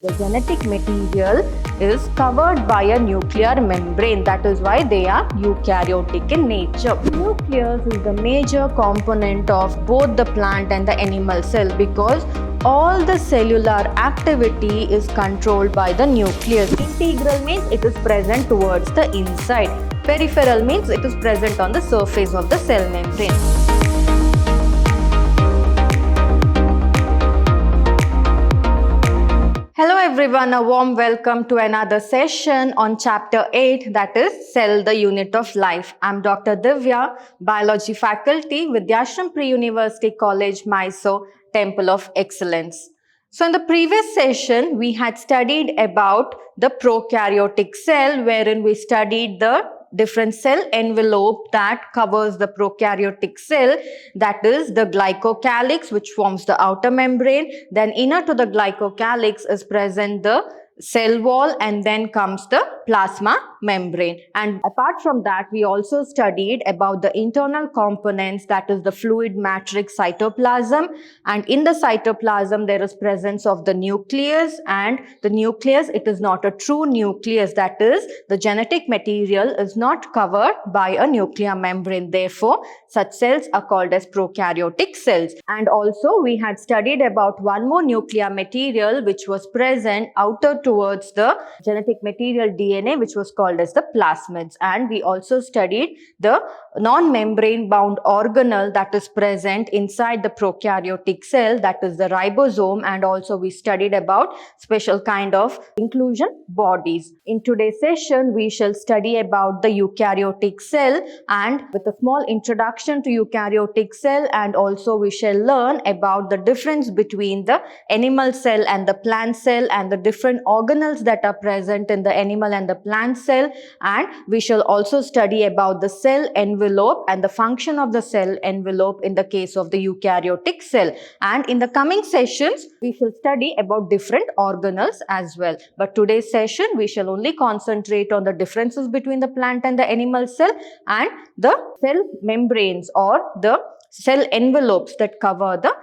The genetic material is covered by a nuclear membrane. That is why they are eukaryotic in nature. Nucleus is the major component of both the plant and the animal cell because all the cellular activity is controlled by the nucleus. Integral means it is present towards the inside. Peripheral means it is present on the surface of the cell membrane. Hello everyone, a warm welcome to another session on chapter 8, that is Cell, the Unit of Life. I'm Dr. Divya, Biology Faculty, Vidyashram Pre-University College, Mysore, Temple of Excellence. So in the previous session, we had studied about the prokaryotic cell, wherein we studied the different cell envelope that covers the prokaryotic cell, that is the glycocalyx, which forms the outer membrane. Then inner to the glycocalyx is present the cell wall, and then comes the plasma membrane. And apart from that, we also studied about the internal components, that is the fluid matrix cytoplasm. And in the cytoplasm, there is presence of the nucleus, and the nucleus, it is not a true nucleus, that is the genetic material is not covered by a nuclear membrane. Therefore, such cells are called as prokaryotic cells. And also we had studied about one more nuclear material which was present outer towards the genetic material DNA, which was called as the plasmids. And we also studied the non-membrane bound organelle that is present inside the prokaryotic cell, that is the ribosome. And also we studied about special kind of inclusion bodies. In today's session, we shall study about the eukaryotic cell, and with a small introduction to eukaryotic cell, and also we shall learn about the difference between the animal cell and the plant cell, and the different organelles that are present in the animal and the plant cell. And we shall also study about the cell envelope and the function of the cell envelope in the case of the eukaryotic cell. And in the coming sessions, we shall study about different organelles as well. But today's session, we shall only concentrate on the differences between the plant and the animal cell, and the cell membranes or the cell envelopes that cover the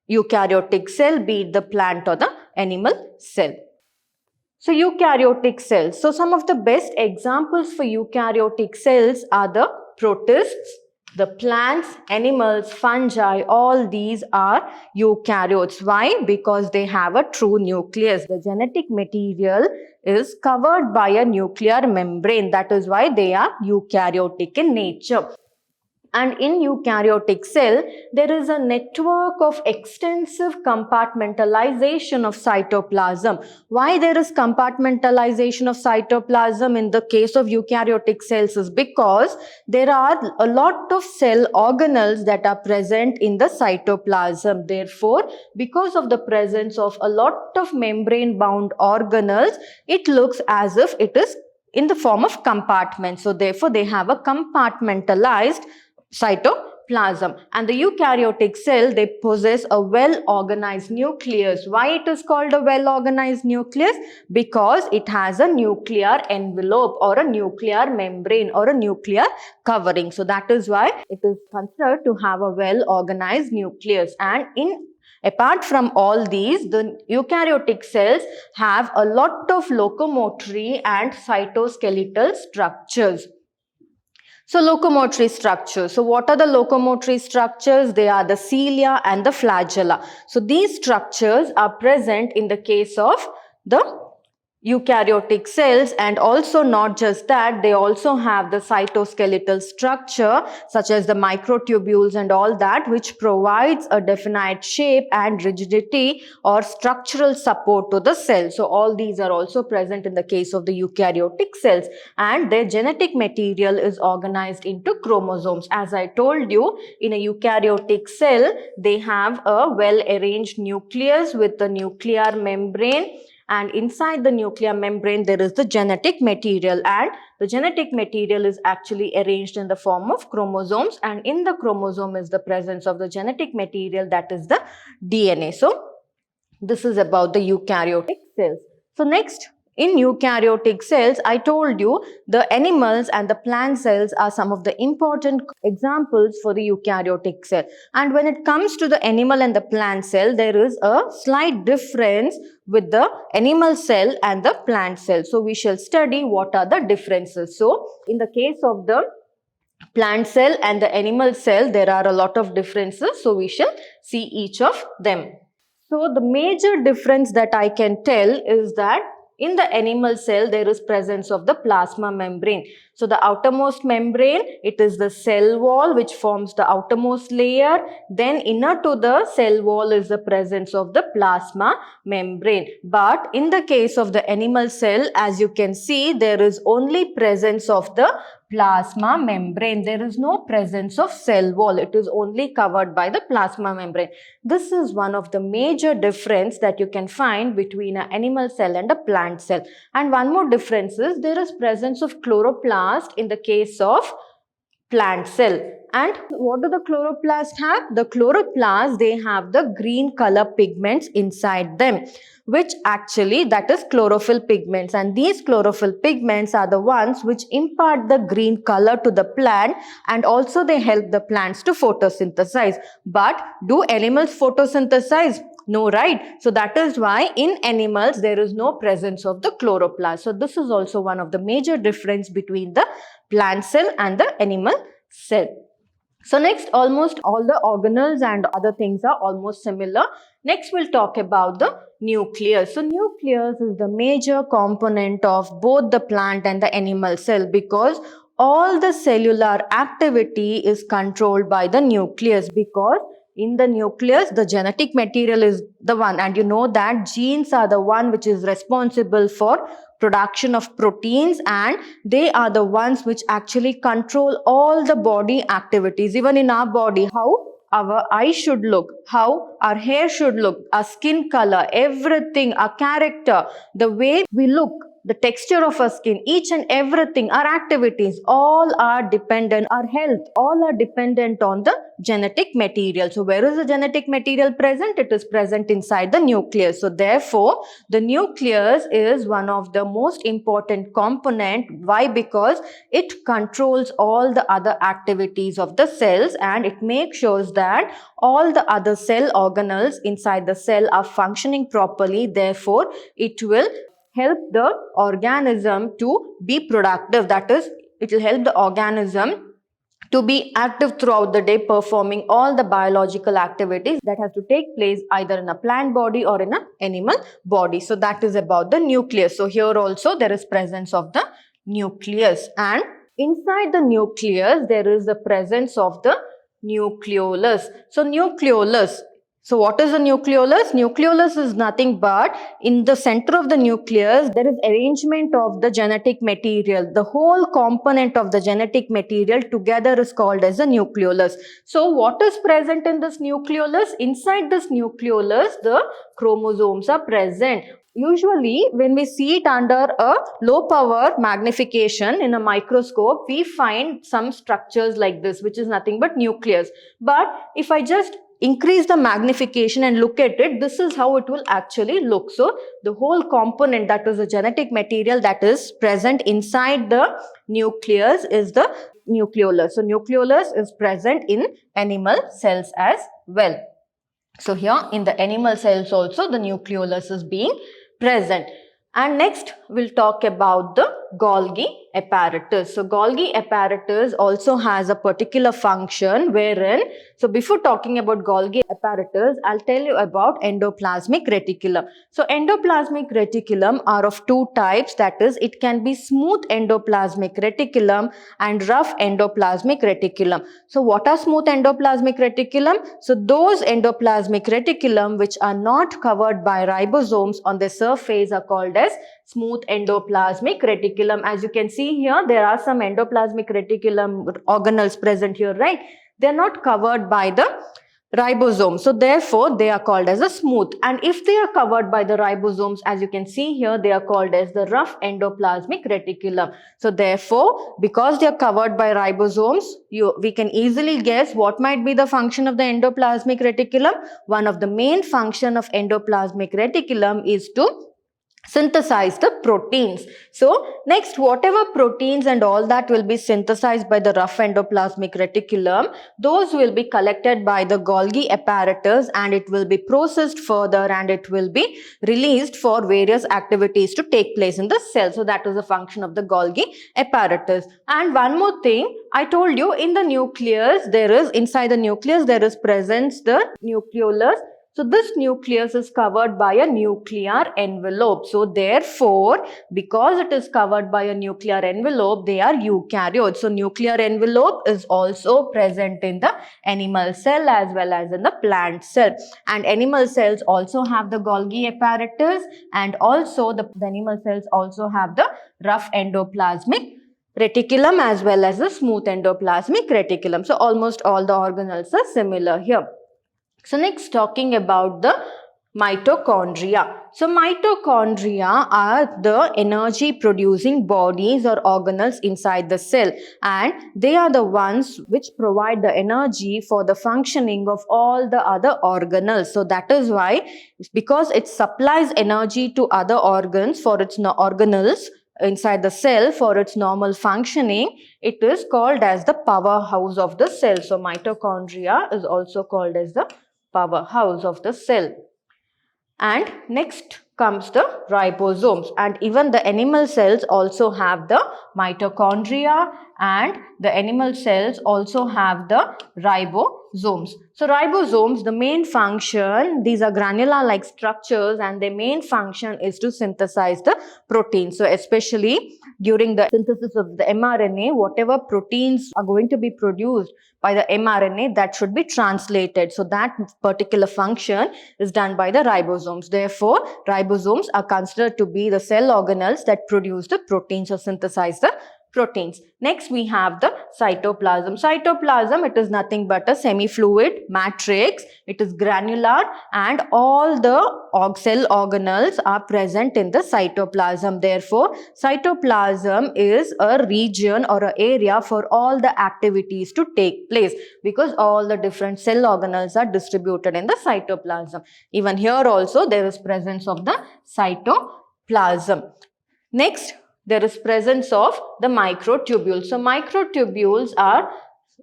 eukaryotic cell, be it the plant or the animal cell. So eukaryotic cells. So some of the best examples for eukaryotic cells are the protists, the plants, animals, fungi. All these are eukaryotes. Why? Because they have a true nucleus. The genetic material is covered by a nuclear membrane. That is why they are eukaryotic in nature. And in eukaryotic cell, there is a network of extensive compartmentalization of cytoplasm. Why there is compartmentalization of cytoplasm in the case of eukaryotic cells is because there are a lot of cell organelles that are present in the cytoplasm. Therefore, because of the presence of a lot of membrane-bound organelles, it looks as if it is in the form of compartments. So therefore, they have a compartmentalized cytoplasm. And the eukaryotic cell, they possess a well-organized nucleus. Why it is called a well-organized nucleus? Because it has a nuclear envelope or a nuclear membrane or a nuclear covering. So that is why it is considered to have a well-organized nucleus. And apart from all these, the eukaryotic cells have a lot of locomotory and cytoskeletal structures. So locomotory structures. So what are the locomotory structures? They are the cilia and the flagella. So these structures are present in the case of the eukaryotic cells, and also not just that, they also have the cytoskeletal structure such as the microtubules and all that, which provides a definite shape and rigidity or structural support to the cell. So all these are also present in the case of the eukaryotic cells, and their genetic material is organized into chromosomes. As I told you, in a eukaryotic cell, they have a well-arranged nucleus with the nuclear membrane, and inside the nuclear membrane there is the genetic material, and the genetic material is actually arranged in the form of chromosomes, and in the chromosome is the presence of the genetic material, that is the DNA. So this is about the eukaryotic cells. So next, in eukaryotic cells, I told you the animals and the plant cells are some of the important examples for the eukaryotic cell. And when it comes to the animal and the plant cell, there is a slight difference with the animal cell and the plant cell. So we shall study what are the differences. So in the case of the plant cell and the animal cell, there are a lot of differences. So we shall see each of them. So the major difference that I can tell is that in the animal cell, there is presence of the plasma membrane. So the outermost membrane, it is the cell wall which forms the outermost layer. Then inner to the cell wall is the presence of the plasma membrane. But in the case of the animal cell, as you can see, there is only presence of the plasma membrane. There is no presence of cell wall. It is only covered by the plasma membrane. This is one of the major difference that you can find between an animal cell and a plant cell. And one more difference is there is presence of chloroplast in the case of plant cell. And what do the chloroplast have? The chloroplast, they have the green color pigments inside them, which actually that is chlorophyll pigments, and these chlorophyll pigments are the ones which impart the green color to the plant, and also they help the plants to photosynthesize. But do animals photosynthesize? No, right? So that is why in animals there is no presence of the chloroplast. So this is also one of the major difference between the plant cell and the animal cell. So next, almost all the organelles and other things are almost similar. Next, we'll talk about the nucleus. So nucleus is the major component of both the plant and the animal cell, because all the cellular activity is controlled by the nucleus, because in the nucleus, the genetic material is the one, and you know that genes are the one which is responsible for production of proteins, and they are the ones which actually control all the body activities. Even in our body, how our eyes should look, how our hair should look, our skin color, everything, our character, the way we look, the texture of our skin, each and everything, our activities, all are dependent, our health, all are dependent on the genetic material. So where is the genetic material present? It is present inside the nucleus. So therefore, the nucleus is one of the most important component. Why? Because it controls all the other activities of the cells, and it makes sure that all the other cell organelles inside the cell are functioning properly. Therefore, it will help the organism to be productive. That is, it will help the organism to be active throughout the day, performing all the biological activities that have to take place either in a plant body or in an animal body. So that is about the nucleus. So here also there is presence of the nucleus, and inside the nucleus there is the presence of the nucleolus. So nucleolus. So what is a nucleolus? Nucleolus is nothing but in the center of the nucleus, there is arrangement of the genetic material. The whole component of the genetic material together is called as a nucleolus. So what is present in this nucleolus? Inside this nucleolus, the chromosomes are present. Usually, when we see it under a low power magnification in a microscope, we find some structures like this, which is nothing but nucleus. But if I just increase the magnification and look at it, this is how it will actually look. So the whole component, that is the genetic material that is present inside the nucleus, is the nucleolus. So nucleolus is present in animal cells as well. So here in the animal cells also the nucleolus is being present. And next we'll talk about the Golgi apparatus. So Golgi apparatus also has a particular function wherein, so before talking about Golgi apparatus, I'll tell you about endoplasmic reticulum. So endoplasmic reticulum are of two types, that is, it can be smooth endoplasmic reticulum and rough endoplasmic reticulum. So what are smooth endoplasmic reticulum? So those endoplasmic reticulum which are not covered by ribosomes on the surface are called as smooth endoplasmic reticulum. As you can see here, there are some endoplasmic reticulum organelles present here, right? They are not covered by the ribosome. So therefore, they are called as a smooth. And if they are covered by the ribosomes, as you can see here, they are called as the rough endoplasmic reticulum. So therefore, because they are covered by ribosomes, we can easily guess what might be the function of the endoplasmic reticulum. One of the main function of endoplasmic reticulum is to synthesize the proteins. So next, whatever proteins and all that will be synthesized by the rough endoplasmic reticulum, those will be collected by the Golgi apparatus and it will be processed further and it will be released for various activities to take place in the cell. So that is the function of the Golgi apparatus. And one more thing, I told you in the nucleus, inside the nucleus there is presence the nucleolus. So this nucleus is covered by a nuclear envelope. So therefore, because it is covered by a nuclear envelope, they are eukaryotes. So nuclear envelope is also present in the animal cell as well as in the plant cell. And animal cells also have the Golgi apparatus, and also the animal cells also have the rough endoplasmic reticulum as well as the smooth endoplasmic reticulum. So almost all the organelles are similar here. So next, talking about the mitochondria. So mitochondria are the energy producing bodies or organelles inside the cell, and they are the ones which provide the energy for the functioning of all the other organelles. So that is why, because it supplies energy to other organs for its organelles inside the cell for its normal functioning, it is called as the powerhouse of the cell. So mitochondria is also called as the powerhouse of the cell. And next comes the ribosomes, and even the animal cells also have the mitochondria, and the animal cells also have the ribosomes. So ribosomes, the main function, these are granular like structures, and their main function is to synthesize the protein. So especially during the synthesis of the mRNA, whatever proteins are going to be produced by the mRNA, that should be translated. So that particular function is done by the ribosomes. Therefore, ribosomes are considered to be the cell organelles that produce the proteins or synthesize the proteins. Next, we have the cytoplasm. Cytoplasm, it is nothing but a semi-fluid matrix. It is granular, and all the cell organelles are present in the cytoplasm. Therefore, cytoplasm is a region or an area for all the activities to take place, because all the different cell organelles are distributed in the cytoplasm. Even here also there is presence of the cytoplasm. Next, there is presence of the microtubules. So microtubules are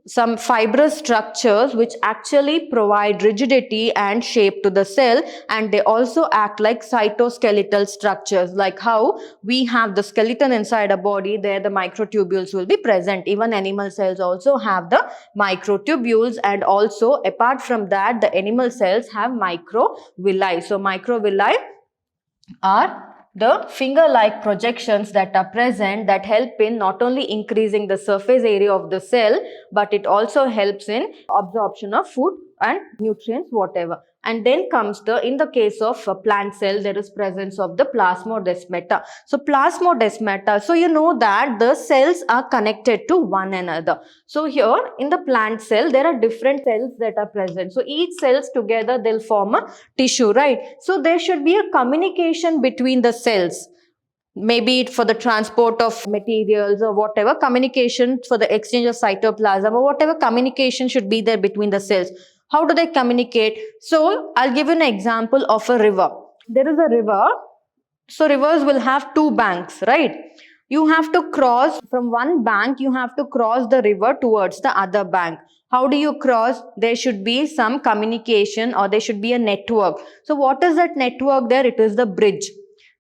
some fibrous structures which actually provide rigidity and shape to the cell, and they also act like cytoskeletal structures. Like how we have the skeleton inside a body, there the microtubules will be present. Even animal cells also have the microtubules, and also apart from that, the animal cells have microvilli. So microvilli are the finger-like projections that are present that help in not only increasing the surface area of the cell, but it also helps in absorption of food and nutrients, whatever. And then comes in the case of a plant cell, there is presence of the plasmodesmata. So plasmodesmata, so you know that the cells are connected to one another. So here in the plant cell, there are different cells that are present. So each cells together, they'll form a tissue, right? So there should be a communication between the cells. Maybe for the transport of materials or whatever, communication for the exchange of cytoplasm or whatever communication should be there between the cells. How do they communicate? So I'll give you an example of a river. There is a river. So rivers will have two banks, right? You have to cross from one bank, you have to cross the river towards the other bank. How do you cross? There should be some communication, or there should be a network. So what is that network there? It is the bridge.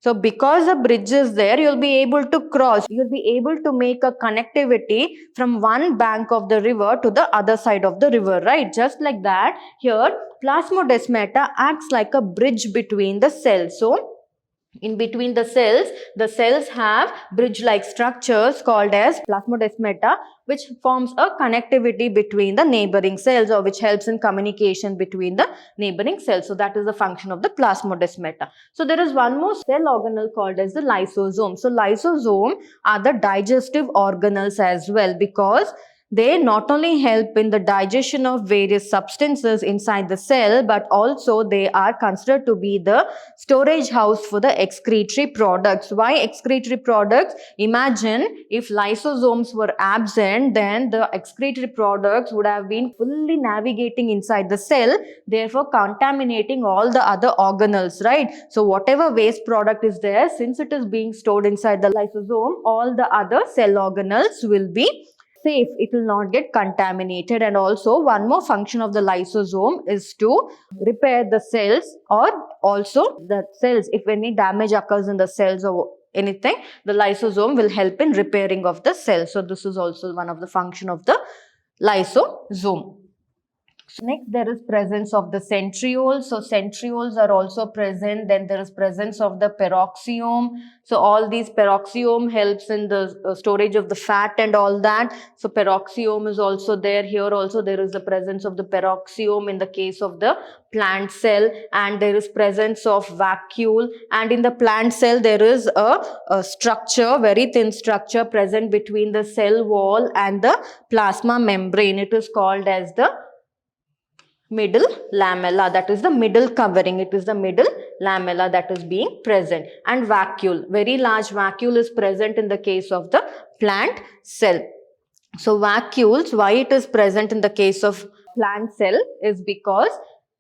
So because the bridge is there, you'll be able to cross. You'll be able to make a connectivity from one bank of the river to the other side of the river, right? Just like that, here plasmodesmata acts like a bridge between the cells. So in between the cells have bridge-like structures called as plasmodesmata, which forms a connectivity between the neighboring cells, or which helps in communication between the neighboring cells. So that is the function of the plasmodesmata. So there is one more cell organelle called as the lysosome. So lysosome are the digestive organelles as well, because They not only help in the digestion of various substances inside the cell, but also they are considered to be the storage house for the excretory products. Why excretory products? Imagine if lysosomes were absent, then the excretory products would have been fully navigating inside the cell, therefore contaminating all the other organelles, right? So whatever waste product is there, since it is being stored inside the lysosome, all the other cell organelles will be safe. It will not get contaminated. And also one more function of the lysosome is to repair the cells, or also the cells, if any damage occurs in the cells or anything, the lysosome will help in repairing of the cells. So this is also one of the function of the lysosome. Next, there is presence of the centrioles. So centrioles are also present. Then there is presence of the peroxiome. So all these peroxiome helps in the storage of the fat and all that. So peroxiome is also there. Here also there is the presence of the peroxiome in the case of the plant cell, and there is presence of vacuole. And in the plant cell there is a structure, very thin structure present between the cell wall and the plasma membrane. It is called as the middle lamella, that is the middle covering. It is the middle lamella that is being present. And vacuole, very large vacuole is present in the case of the plant cell. So vacuoles, why it is present in the case of plant cell is because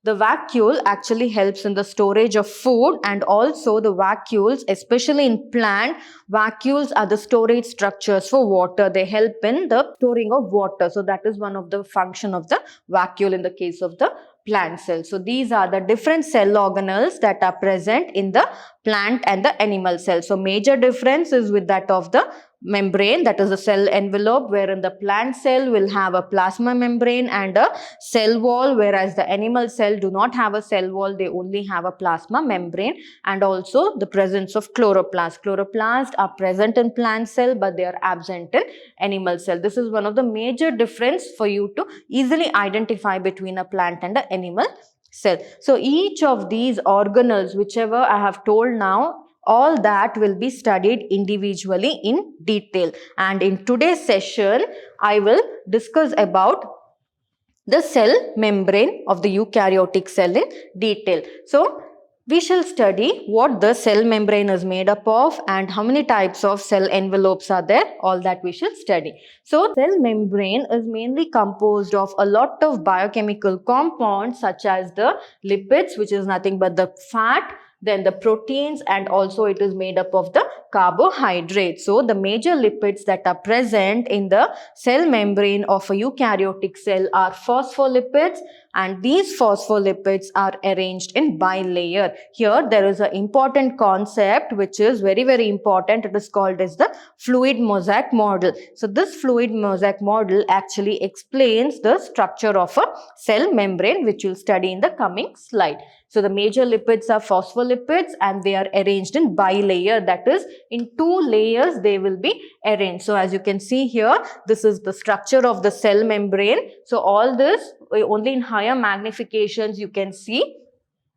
the vacuole actually helps in the storage of food, and also the vacuoles, especially in plant, vacuoles are the storage structures for water. They help in the storing of water. So that is one of the function of the vacuole in the case of the plant cell. So these are the different cell organelles that are present in the plant and the animal cell. So major difference is with that of the membrane, that is the cell envelope, wherein the plant cell will have a plasma membrane and a cell wall, whereas the animal cell do not have a cell wall, they only have a plasma membrane. And also the presence of chloroplast. Chloroplasts are present in plant cell, but they are absent in animal cell. This is one of the major difference for you to easily identify between a plant and an animal cell. So each of these organelles, whichever I have told now, all that will be studied individually in detail. And in today's session, I will discuss about the cell membrane of the eukaryotic cell in detail. So we shall study what the cell membrane is made up of and how many types of cell envelopes are there. All that we shall study. So cell membrane is mainly composed of a lot of biochemical compounds such as the lipids, which is nothing but the fat, then the proteins, and also it is made up of the carbohydrates. So the major lipids that are present in the cell membrane of a eukaryotic cell are phospholipids, and these phospholipids are arranged in bilayer. Here there is an important concept which is very, very important. It is called as the fluid mosaic model. So this fluid mosaic model actually explains the structure of a cell membrane, which we'll study in the coming slide. So the major lipids are phospholipids, and they are arranged in bilayer, that is in two layers they will be arranged. So as you can see here, this is the structure of the cell membrane. So all this only in higher magnifications you can see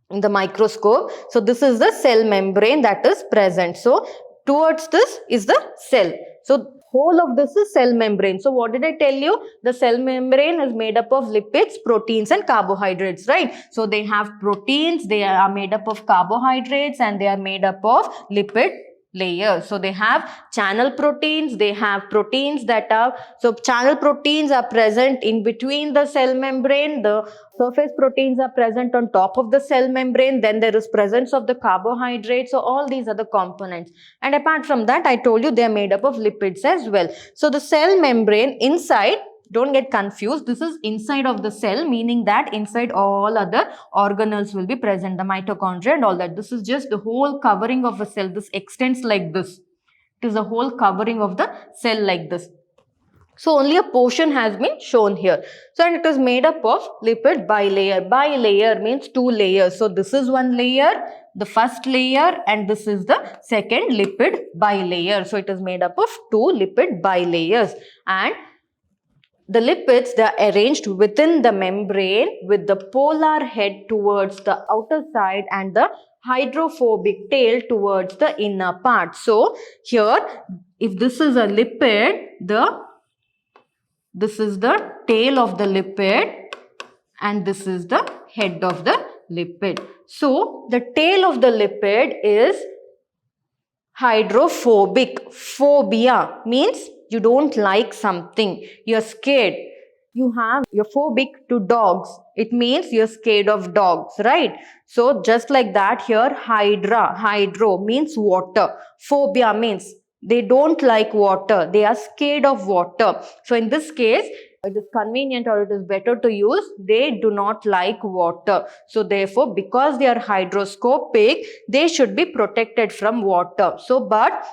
in the microscope. So this is the cell membrane that is present. So towards this is the cell. So whole of this is cell membrane. So what did I tell you? The cell membrane is made up of lipids, proteins and carbohydrates, right? So they have proteins, they are made up of carbohydrates, and they are made up of lipid layers. So they have channel proteins, they have proteins that are, so channel proteins are present in between the cell membrane, the surface proteins are present on top of the cell membrane, then there is presence of the carbohydrates. So all these are the components, and apart from that I told you they are made up of lipids as well. So the cell membrane inside, don't get confused, this is inside of the cell, meaning that inside all other organelles will be present, the mitochondria and all that. This is just the whole covering of a cell. This extends like this. It is the whole covering of the cell like this. So only a portion has been shown here. So and it is made up of lipid bilayer. Bilayer means two layers. So this is one layer, the first layer, and this is the second lipid bilayer. So it is made up of two lipid bilayers, and the lipids, they are arranged within the membrane with the polar head towards the outer side and the hydrophobic tail towards the inner part. So here, if this is a lipid, the This is the tail of the lipid and this is the head of the lipid. So the tail of the lipid is hydrophobic. Phobia means you don't like something, you're scared. You're phobic to dogs. It means you're scared of dogs, right? So just like that here, hydro means water. Phobia means they don't like water. They are scared of water. So in this case, it is convenient or it is better to use they do not like water. So therefore, because they are hydroscopic, they should be protected from water. So but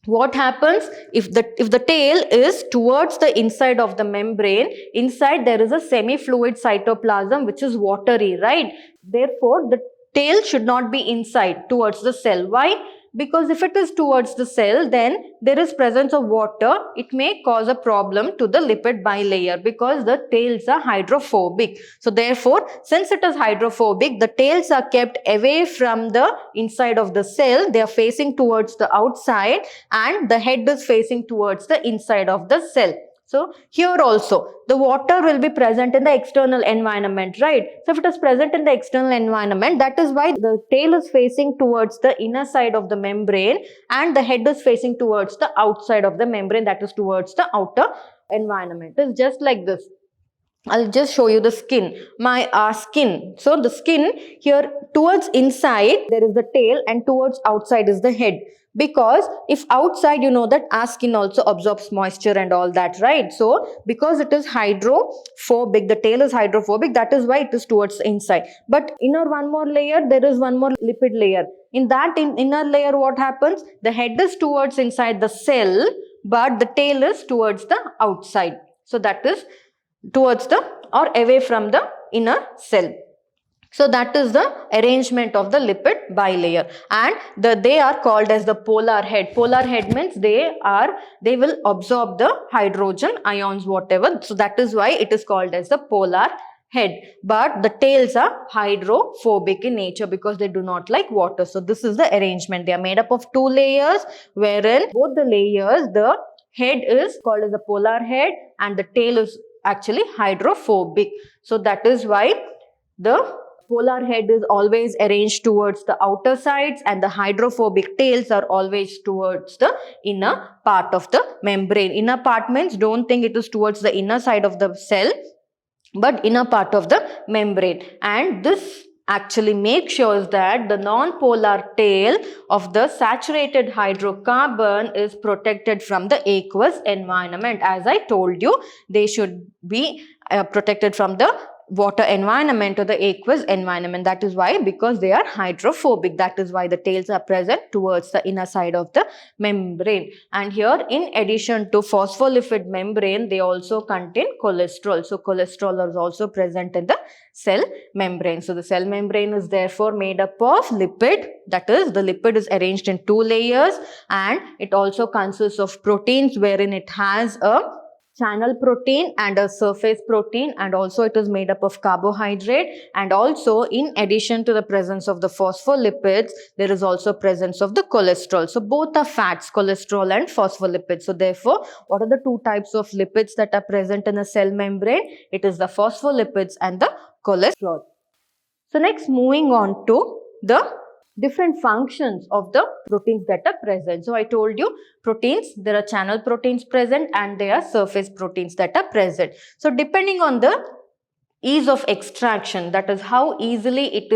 what happens if the tail is towards the inside of the membrane? Inside there is a semi-fluid cytoplasm which is watery, right? Therefore the tail should not be inside towards the cell. Why? Because if it is towards the cell, then there is presence of water. It may cause a problem to the lipid bilayer because the tails are hydrophobic. So therefore, since it is hydrophobic, the tails are kept away from the inside of the cell. They are facing towards the outside and the head is facing towards the inside of the cell. So here also the water will be present in the external environment, right? So if it is present in the external environment, that is why the tail is facing towards the inner side of the membrane and the head is facing towards the outside of the membrane, that is towards the outer environment. It's just like this. I'll just show you the skin. My skin. So the skin here towards inside there is the tail and towards outside is the head. Because if outside you know that our skin also absorbs moisture and all that, right? So because it is hydrophobic, the tail is hydrophobic, that is why it is towards the inside. But inner one more layer, there is one more lipid layer. In that inner layer what happens? The head is towards inside the cell but the tail is towards the outside. So that is towards the or away from the inner cell. So that is the arrangement of the lipid bilayer, and they are called as the polar head. Polar head means they will absorb the hydrogen ions whatever. So that is why it is called as the polar head. But the tails are hydrophobic in nature because they do not like water. So this is the arrangement. They are made up of two layers, wherein both the layers, the head is called as the polar head and the tail is actually hydrophobic. So that is why the polar head is always arranged towards the outer sides and the hydrophobic tails are always towards the inner part of the membrane. Inner part means don't think it is towards the inner side of the cell, but inner part of the membrane. And this actually makes sure that the non-polar tail of the saturated hydrocarbon is protected from the aqueous environment. As I told you, they should be protected from the water environment or the aqueous environment. That is why, because they are hydrophobic, that is why the tails are present towards the inner side of the membrane. And here, in addition to phospholipid membrane, they also contain cholesterol. So cholesterol is also present in the cell membrane. So the cell membrane is therefore made up of lipid, that is the lipid is arranged in two layers, and it also consists of proteins wherein it has a channel protein and a surface protein, and also it is made up of carbohydrate, and also in addition to the presence of the phospholipids, there is also presence of the cholesterol. So both are fats, cholesterol and phospholipids. So therefore, what are the two types of lipids that are present in a cell membrane? It is the phospholipids and the cholesterol. So next, moving on to the different functions of the proteins that are present. So I told you proteins, there are channel proteins present and there are surface proteins that are present. So depending on the ease of extraction, that is how easily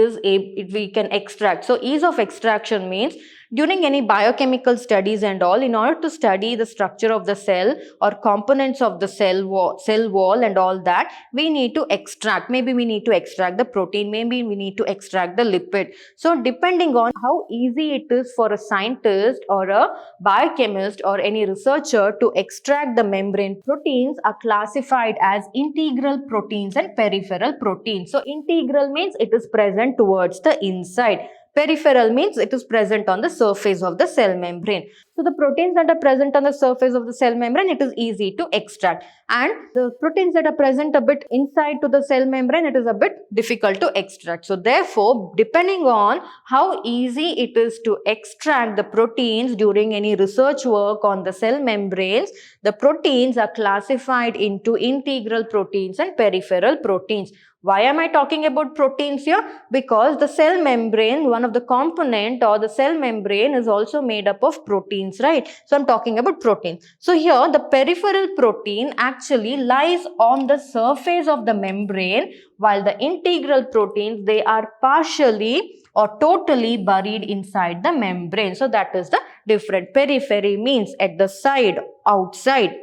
we can extract. So ease of extraction means during any biochemical studies and all, in order to study the structure of the cell or components of the cell wall and all that, we need to extract. Maybe we need to extract the protein, maybe we need to extract the lipid. So depending on how easy it is for a scientist or a biochemist or any researcher to extract the membrane, proteins are classified as integral proteins and peripheral proteins. So integral means it is present towards the inside. Peripheral means it is present on the surface of the cell membrane. So the proteins that are present on the surface of the cell membrane, it is easy to extract. And the proteins that are present a bit inside to the cell membrane, it is a bit difficult to extract. So therefore, depending on how easy it is to extract the proteins during any research work on the cell membranes, the proteins are classified into integral proteins and peripheral proteins. Why am I talking about proteins here? Because the cell membrane, one of the component or the cell membrane is also made up of proteins, right? So I'm talking about proteins. So here the peripheral protein actually lies on the surface of the membrane, while the integral proteins, they are partially or totally buried inside the membrane. So that is the difference. Periphery means at the side, outside.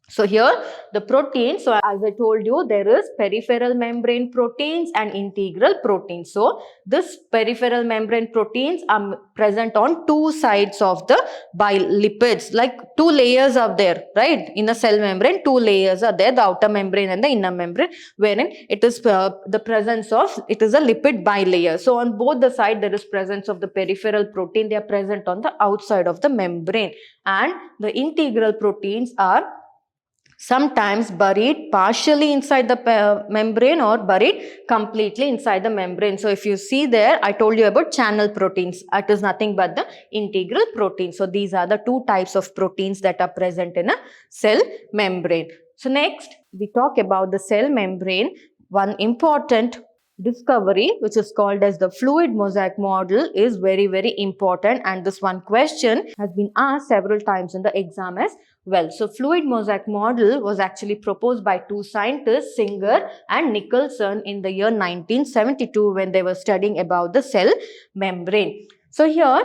So here the proteins, so as I told you, there is peripheral membrane proteins and integral proteins. So this peripheral membrane proteins are present on two sides of the bilipids, like two layers are there, right? In the cell membrane, two layers are there, the outer membrane and the inner membrane, wherein it is the presence of, it is a lipid bilayer. So on both the side there is presence of the peripheral protein, they are present on the outside of the membrane, and the integral proteins are sometimes buried partially inside the membrane or buried completely inside the membrane. So if you see there, I told you about channel proteins. It is nothing but the integral protein. So these are the two types of proteins that are present in a cell membrane. So next, we talk about the cell membrane. One important discovery, which is called as the fluid mosaic model, is very, very important, and this one question has been asked several times in the exam as well. So fluid mosaic model was actually proposed by two scientists, Singer and Nicholson, in the year 1972 when they were studying about the cell membrane. So here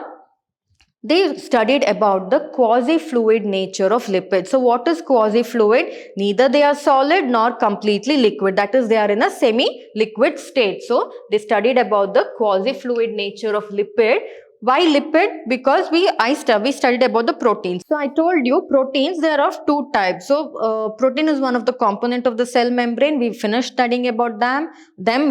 they studied about the quasi-fluid nature of lipids. So what is quasi-fluid? Neither they are solid nor completely liquid. That is, they are in a semi-liquid state. So they studied about the quasi-fluid nature of lipid. Why lipid? Because we studied about the proteins. So I told you proteins, there are of two types. So protein is one of the component of the cell membrane. We finished studying about them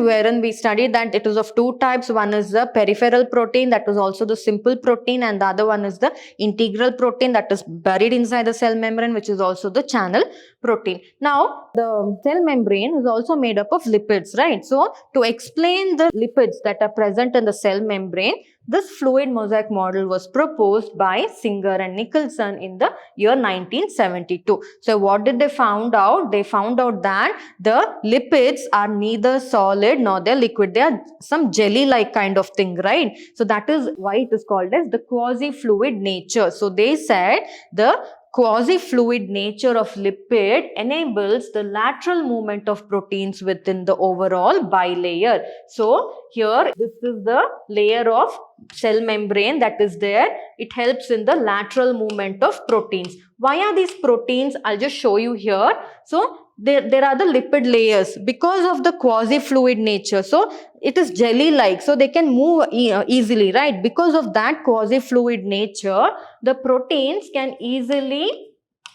wherein we studied that it is of two types. One is the peripheral protein, that is also the simple protein, and the other one is the integral protein that is buried inside the cell membrane, which is also the channel protein. Now the cell membrane is also made up of lipids, right? So to explain the lipids that are present in the cell membrane, this fluid mosaic model was proposed by Singer and Nicholson in the year 1972. So what did they found out? They found out that the lipids are neither solid nor they're liquid. They are some jelly-like kind of thing, right? So that is why it is called as the quasi-fluid nature. So they said the quasi-fluid nature of lipid enables the lateral movement of proteins within the overall bilayer. So here this is the layer of cell membrane that is there. It helps in the lateral movement of proteins. Why are these proteins? I'll just show you here. So there are the lipid layers because of the quasi-fluid nature. So it is jelly-like, so they can move easily, right? Because of that quasi-fluid nature, the proteins can easily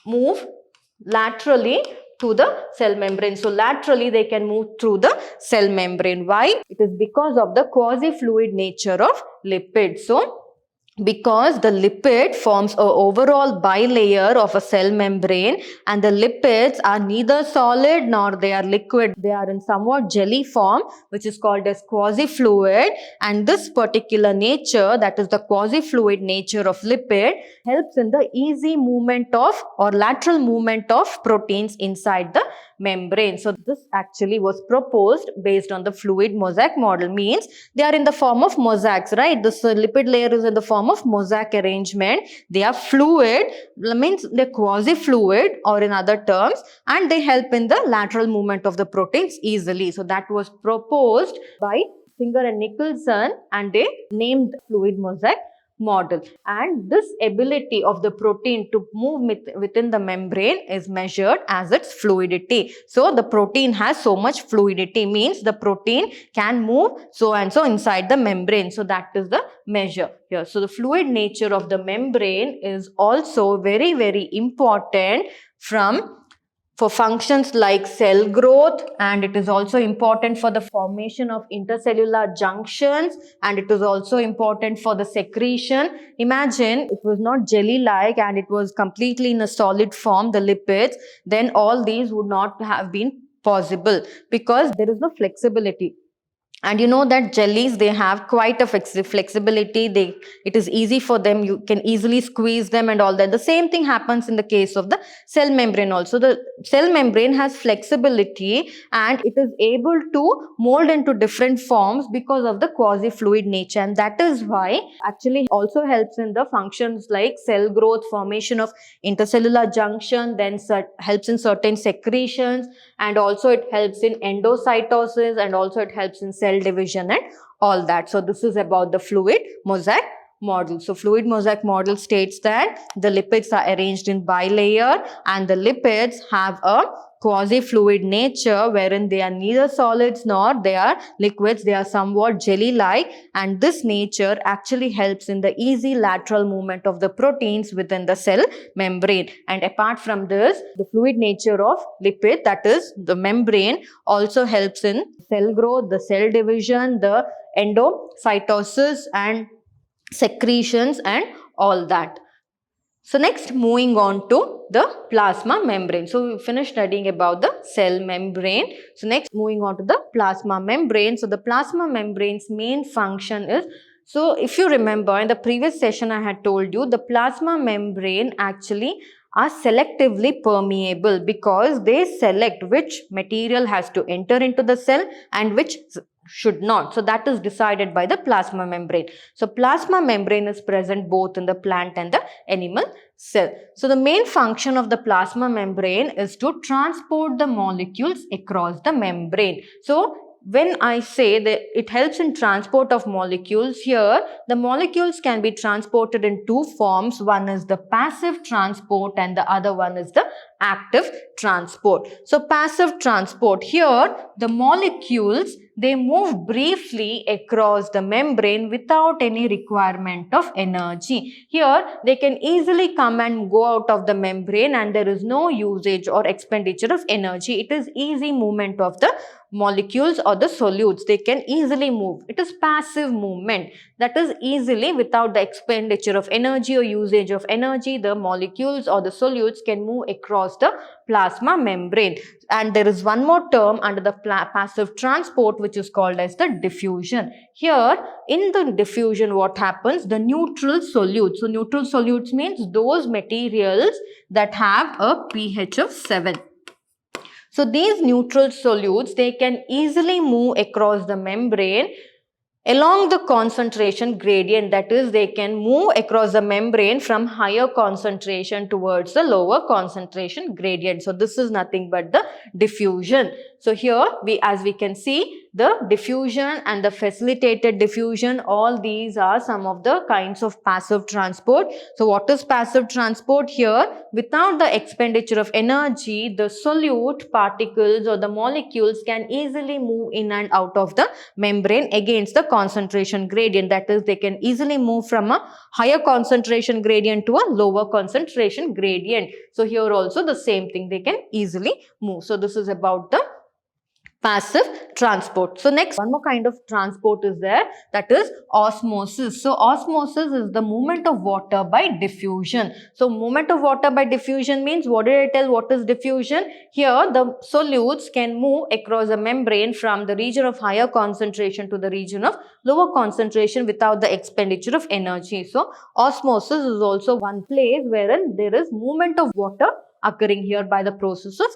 move laterally to the cell membrane. So laterally they can move through the cell membrane. Why? It is because of the quasi-fluid nature of lipids. So because the lipid forms an overall bilayer of a cell membrane, and the lipids are neither solid nor they are liquid. They are in somewhat jelly form, which is called as quasi-fluid, and this particular nature, that is the quasi-fluid nature of lipid, helps in the easy movement of or lateral movement of proteins inside the membrane. So this actually was proposed based on the fluid mosaic model. Means they are in the form of mosaics, right? This lipid layer is in the form of mosaic arrangement. They are fluid, means they're quasi-fluid, or in other terms, and they help in the lateral movement of the proteins easily. So that was proposed by Singer and Nicholson, and they named fluid mosaic model. And this ability of the protein to move within the membrane is measured as its fluidity. So the protein has so much fluidity, means the protein can move so and so inside the membrane. So that is the measure here. So the fluid nature of the membrane is also very, very important from for functions like cell growth, and it is also important for the formation of intercellular junctions, and it is also important for the secretion. Imagine it was not jelly-like and it was completely in a solid form, the lipids, then all these would not have been possible because there is no flexibility. And you know that jellies, they have quite a flexibility. It is easy for them, you can easily squeeze them and all that. The same thing happens in the case of the cell membrane also. The cell membrane has flexibility and it is able to mold into different forms because of the quasi fluid nature, and that is why actually also helps in the functions like cell growth, formation of intercellular junction, then helps in certain secretions, and also it helps in endocytosis, and also it helps in cell division and all that. So this is about the fluid mosaic model. So fluid mosaic model states that the lipids are arranged in bilayer and the lipids have a quasi-fluid nature wherein they are neither solids nor they are liquids. They are somewhat jelly-like, and this nature actually helps in the easy lateral movement of the proteins within the cell membrane. And apart from this, the fluid nature of lipid, that is the membrane, also helps in cell growth, the cell division, the endocytosis and secretions and all that. So next, moving on to the plasma membrane. So we finished studying about the cell membrane. So next, moving on to the plasma membrane. So the plasma membrane's main function is, so if you remember in the previous session I had told you, the plasma membrane actually are selectively permeable because they select which material has to enter into the cell and which should not. So that is decided by the plasma membrane. So plasma membrane is present both in the plant and the animal cell. So the main function of the plasma membrane is to transport the molecules across the membrane. So when I say that it helps in transport of molecules, here the molecules can be transported in two forms. One is the passive transport and the other one is the active transport. So passive transport, here the molecules, they move briefly across the membrane without any requirement of energy. Here they can easily come and go out of the membrane and there is no usage or expenditure of energy. It is easy movement of the molecules or the solutes. They can easily move. It is passive movement, that is easily without the expenditure of energy or usage of energy. The molecules or the solutes can move across the plasma membrane. And there is one more term under the passive transport which is called as the diffusion. Here in the diffusion, what happens? The neutral solutes. So neutral solutes means those materials that have a pH of 7. So these neutral solutes, they can easily move across the membrane along the concentration gradient. That is, they can move across the membrane from higher concentration towards the lower concentration gradient. So this is nothing but the diffusion. So here as we can see, the diffusion and the facilitated diffusion, all these are some of the kinds of passive transport. So what is passive transport? Here, without the expenditure of energy, the solute particles or the molecules can easily move in and out of the membrane against the concentration gradient. That is, they can easily move from a higher concentration gradient to a lower concentration gradient. So here also the same thing, they can easily move. So this is about the passive transport. So next, one more kind of transport is there, that is osmosis. So osmosis is the movement of water by diffusion. So movement of water by diffusion means, what did I tell? What is diffusion? Here the solutes can move across a membrane from the region of higher concentration to the region of lower concentration without the expenditure of energy. So osmosis is also one place wherein there is movement of water occurring here by the process of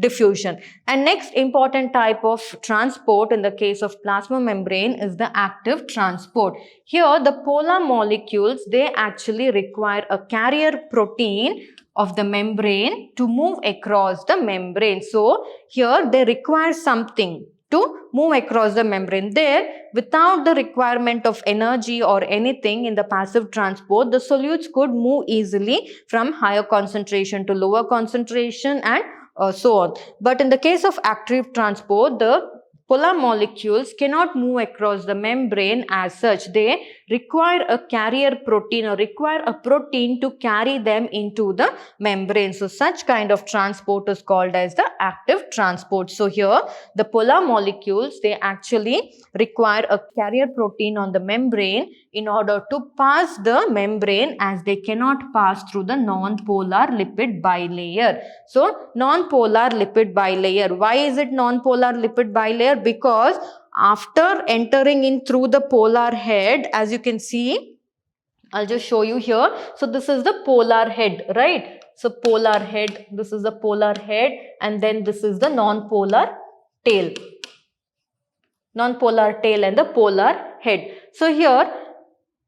diffusion. And next important type of transport in the case of plasma membrane is the active transport. Here the polar molecules, they actually require a carrier protein of the membrane to move across the membrane. So here they require something to move across the membrane. There, without the requirement of energy or anything in the passive transport, the solutes could move easily from higher concentration to lower concentration and so on. But in the case of active transport, the polar molecules cannot move across the membrane as such. They require a carrier protein or require a protein to carry them into the membrane. So such kind of transport is called as the active transport. So here the polar molecules, they actually require a carrier protein on the membrane in order to pass the membrane, as they cannot pass through the non-polar lipid bilayer. So non-polar lipid bilayer. Why is it non-polar lipid bilayer? Because after entering in through the polar head, as you can see, I'll just show you here. So this is the polar head, right? So polar head, this is the polar head, and then this is the non-polar tail. Non-polar tail and the polar head. So here,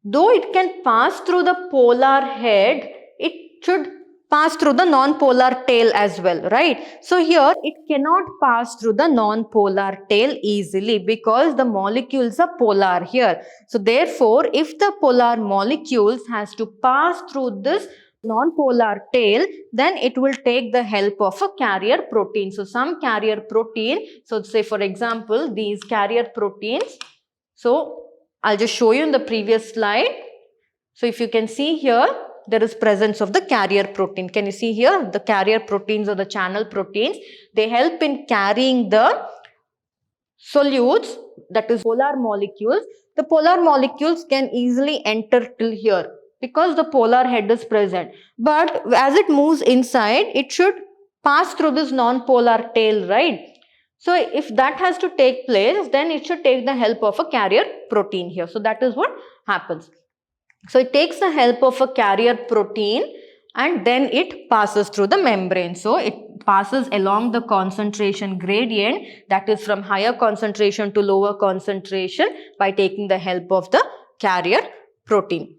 though it can pass through the polar head, it should pass through the non-polar tail as well, right? So here it cannot pass through the non-polar tail easily because the molecules are polar here. So therefore, if the polar molecules has to pass through this non-polar tail, then it will take the help of a carrier protein. So some carrier protein, so say for example, these carrier proteins. So I'll just show you in the previous slide. So if you can see here, there is presence of the carrier protein. Can you see here? The carrier proteins or the channel proteins, they help in carrying the solutes, that is polar molecules. The polar molecules can easily enter till here because the polar head is present. But as it moves inside, it should pass through this non-polar tail, right? So if that has to take place, then it should take the help of a carrier protein here. So that is what happens. So it takes the help of a carrier protein and then it passes through the membrane. So it passes along the concentration gradient, that is from higher concentration to lower concentration, by taking the help of the carrier protein.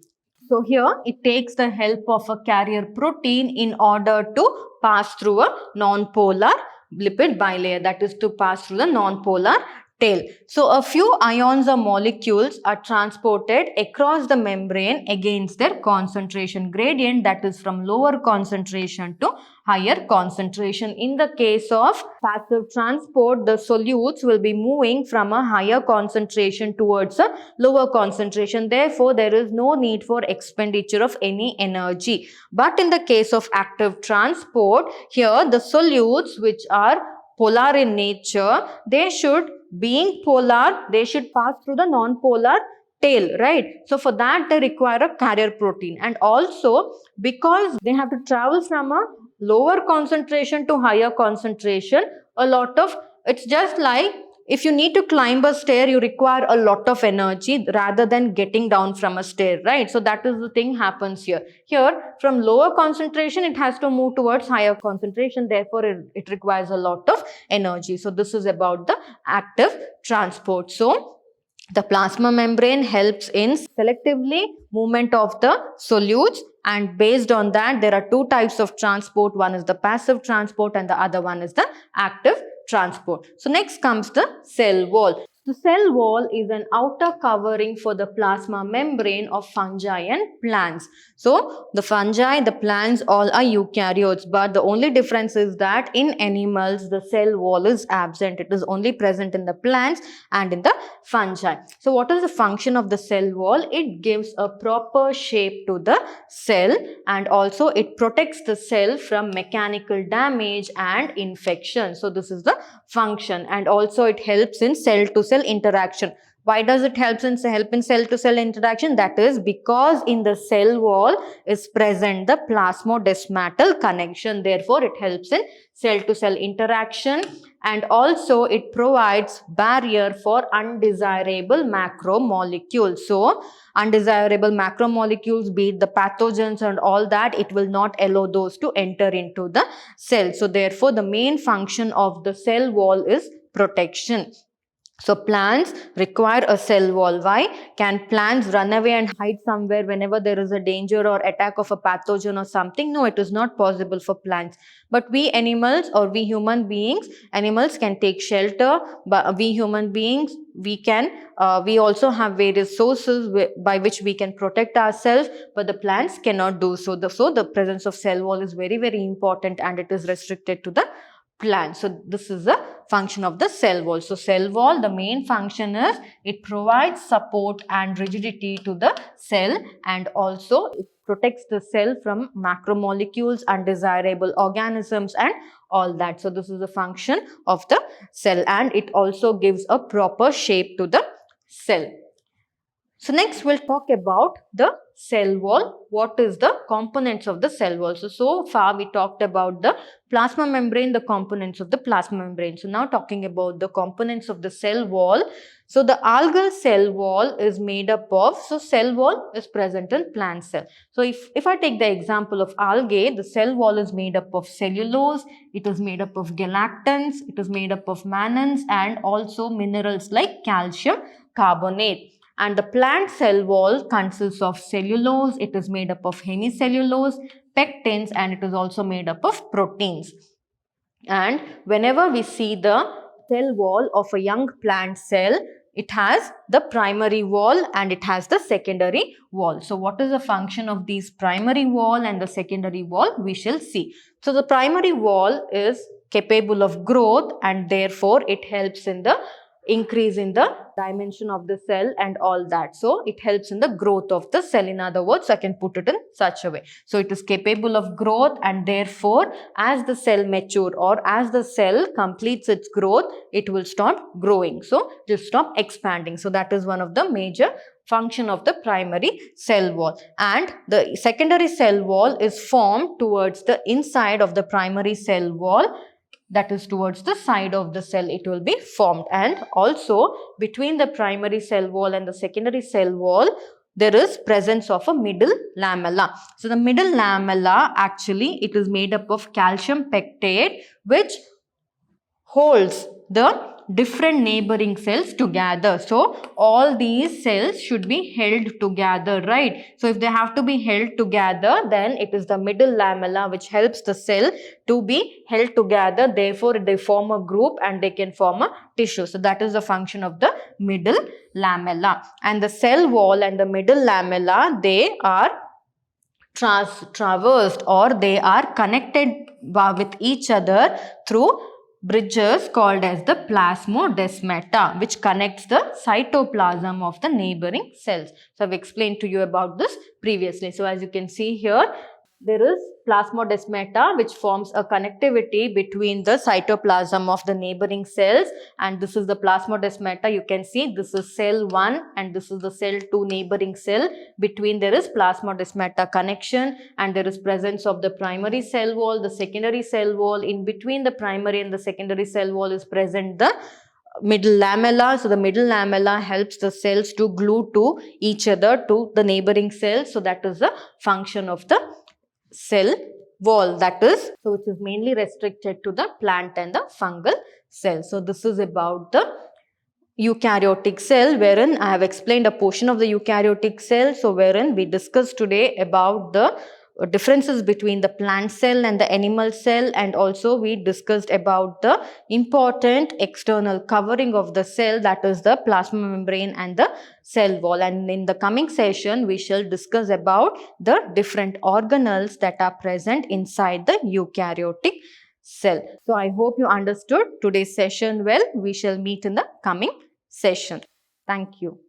So here it takes the help of a carrier protein in order to pass through a non-polar lipid bilayer, that is to pass through the non-polar tail. So a few ions or molecules are transported across the membrane against their concentration gradient, that is from lower concentration to higher concentration. In the case of passive transport, the solutes will be moving from a higher concentration towards a lower concentration. Therefore, there is no need for expenditure of any energy. But in the case of active transport, here the solutes which are polar in nature, they should, being polar, they should pass through the non-polar tail, right? So for that they require a carrier protein, and also because they have to travel from a lower concentration to higher concentration, a lot of, it's just like if you need to climb a stair, you require a lot of energy rather than getting down from a stair, right? So that is the thing happens here. Here from lower concentration, it has to move towards higher concentration. Therefore, it requires a lot of energy. So this is about the active transport. So the plasma membrane helps in selectively movement of the solutes, and based on that there are two types of transport. One is the passive transport and the other one is the active transport. So next comes the cell wall. The cell wall is an outer covering for the plasma membrane of fungi and plants. So the fungi, the plants, all are eukaryotes, but the only difference is that in animals the cell wall is absent. It is only present in the plants and in the fungi. So what is the function of the cell wall? It gives a proper shape to the cell, and also it protects the cell from mechanical damage and infection. So this is the function, and also it helps in cell to cell interaction. Why does it help in cell to cell interaction? That is because in the cell wall is present the plasmodesmatal connection. Therefore, it helps in cell to cell interaction, and also it provides barrier for undesirable macromolecules. So undesirable macromolecules, be it the pathogens and all that, it will not allow those to enter into the cell. So therefore, the main function of the cell wall is protection. So plants require a cell wall. Why? Can plants run away and hide somewhere whenever there is a danger or attack of a pathogen or something? No, it is not possible for plants. But we animals, or we human beings, animals can take shelter. But we human beings, we also have various sources by which we can protect ourselves, but the plants cannot do so. So the presence of cell wall is very, very important, and it is restricted to the plant. So this is the function of the cell wall. So cell wall, the main function is it provides support and rigidity to the cell, and also it protects the cell from macromolecules, undesirable organisms and all that. So this is the function of the cell, and it also gives a proper shape to the cell. So next we'll talk about the cell wall. What is the components of the cell wall? So far we talked about the plasma membrane, the components of the plasma membrane. So now talking about the components of the cell wall. So the algal cell wall is made up of, so cell wall is present in plant cell. So if I take the example of algae, the cell wall is made up of cellulose, it is made up of galactans, it is made up of mannans and also minerals like calcium carbonate. And the plant cell wall consists of cellulose, it is made up of hemicellulose, pectins, and it is also made up of proteins. And whenever we see the cell wall of a young plant cell, it has the primary wall and it has the secondary wall. So what is the function of these primary wall and the secondary wall? We shall see. So the primary wall is capable of growth, and therefore it helps in the increase in the dimension of the cell and all that. So it helps in the growth of the cell. In other words, I can put it in such a way. So it is capable of growth, and therefore as the cell mature or as the cell completes its growth, it will stop growing. So it will stop expanding. So that is one of the major function of the primary cell wall. And the secondary cell wall is formed towards the inside of the primary cell wall, that is towards the side of the cell it will be formed. And also between the primary cell wall and the secondary cell wall, there is presence of a middle lamella. So the middle lamella, actually it is made up of calcium pectate, which holds the different neighboring cells together. So all these cells should be held together, right? So if they have to be held together, then it is the middle lamella which helps the cell to be held together. Therefore they form a group and they can form a tissue. So that is the function of the middle lamella. And the cell wall and the middle lamella, they are traversed, or they are connected with each other through bridges called as the plasmodesmata, which connects the cytoplasm of the neighboring cells. So I've explained to you about this previously. So as you can see here, there is plasmodesmata which forms a connectivity between the cytoplasm of the neighboring cells, and this is the plasmodesmata. You can see this is cell 1 and this is the cell 2 neighboring cell. Between there is plasmodesmata connection, and there is presence of the primary cell wall, the secondary cell wall. In between the primary and the secondary cell wall is present the middle lamella. So the middle lamella helps the cells to glue to each other, to the neighboring cells. So that is the function of the cell wall, that is, so which is mainly restricted to the plant and the fungal cell. So this is about the eukaryotic cell, wherein I have explained a portion of the eukaryotic cell. So wherein we discussed today about the differences between the plant cell and the animal cell, and also we discussed about the important external covering of the cell, that is the plasma membrane and the cell wall. And in the coming session we shall discuss about the different organelles that are present inside the eukaryotic cell. So I hope you understood today's session well. We shall meet in the coming session. Thank you.